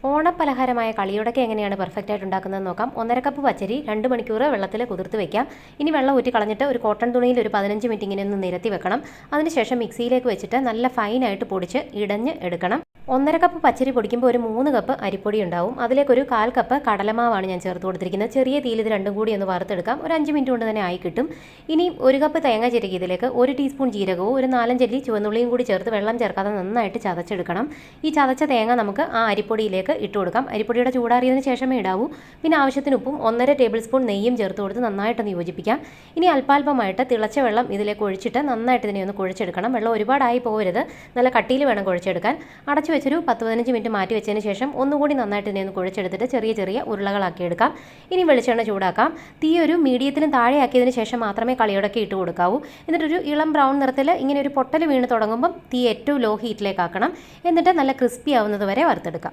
ഓണപ്പലഹാരമായ കളിയുടക്ക എങ്ങനെയാണ് പെർഫെക്റ്റ് ആയിട്ട് ഉണ്ടാക്കുന്നതെന്ന് നോക്കാം. 1.5 കപ്പ് പച്ചരി 2 മണിക്കൂർ വെള്ളത്തിൽ കുതിർത്ത് വെക്കാം. ഇനി വെള്ളം ഊറ്റി കളഞ്ഞിട്ട് ഒരു കോട്ടൺ തുണിയിൽ ഒരു 15 മിനിറ്റ് ഇങ്ങനെ ഒന്ന് നിരത്തി വെക്കണം. അതിനുശേഷം മിക്സിയിലേക്ക് വെച്ചിട്ട് നല്ല ഫൈനായിട്ട് പൊടിച്ച് ഇടഞ്ഞ് എടുക്കണം. 1.5 കപ്പ് പച്ചരി പൊടിക്കുമ്പോൾ ഒരു 3 കപ്പ് അരിപ്പൊടി ഉണ്ടാവും. അതിലേക്കൊരു 1/4 കപ്പ് കടലമാവാണ് ഞാൻ ചേർത്ത് കൊടുത്തിരിക്കുന്നത്. ചെറിയ തീയിൽ ഇത് രണ്ടും കൂടി ഒന്ന് വറുത്തെടുക്കാം. ഒരു 5 മിനിറ്റ് കൊണ്ട് തന്നെ ആയി കിട്ടും. ഇനി 1 കപ്പ് തേങ്ങ ചിരകിയതിലേക്ക് 1 ടീസ്പൂൺ ജീരകവും ഒരു 4-5 അല്ലി ചുവന്നുള്ളിയും കൂടി ചേർത്ത് വെള്ളം ചേർക്കാതെ നന്നായിട്ട് ചതച്ചെടുക്കണം. ഈ ചതച്ച തേങ്ങ നമുക്ക് ആ അരിപ്പൊടിയിലേക്ക് ഇട്ട് കൊടുക്കാം. അരിപ്പൊടിയുടെ ചൂടാറിയതിന് ശേഷമേ ഇടാവൂ. പിന്നെ ആവശ്യത്തിന് ഉപ്പും 1.5 ടേബിൾ സ്പൂൺ നെയ്യും ചേർത്ത് കൊടുത്ത് നന്നായിട്ടൊന്ന് യോജിപ്പിക്കാം. ഇനി അല്പാൽപമായിട്ട് തിളച്ച വെള്ളം ഇതിലേക്ക് ഒഴിച്ചിട്ട് നന്നായിട്ട് ഇതിനെ ഒന്ന് കുഴച്ചെടുക്കണം. വെള്ളം ഒരുപാടായി പോകരുത്, നല്ല കട്ടിയിൽ വേണം കുഴച്ചെടുക്കാൻ. അടച്ചു വെച്ചൊരു 10-15 മിനിറ്റ് മാറ്റി വെച്ചതിന് ശേഷം ഒന്നുകൂടി നന്നായിട്ട് ഇതിനെ ഒന്ന് കുഴച്ചെടുത്തിട്ട് ചെറിയ ചെറിയ ഉരുളകളാക്കി എടുക്കാം. ഇനി വെളിച്ചെണ്ണ ചൂടാക്കാം. തീ ഒരു മീഡിയത്തിലും താഴെയാക്കിയതിന് ശേഷം മാത്രമേ കളിയോടൊക്കെ ഇട്ട് കൊടുക്കാവൂ. എന്നിട്ടൊരു ഇളം ബ്രൗൺ നിറത്തിൽ ഇങ്ങനെ ഒരു പൊട്ടൽ വീണ് തുടങ്ങുമ്പം തീ ഏറ്റവും ലോ ഹീറ്റിലേക്ക് ആക്കണം. എന്നിട്ട് നല്ല ക്രിസ്പി ആവുന്നത് വരെ വറുത്തെടുക്കാം.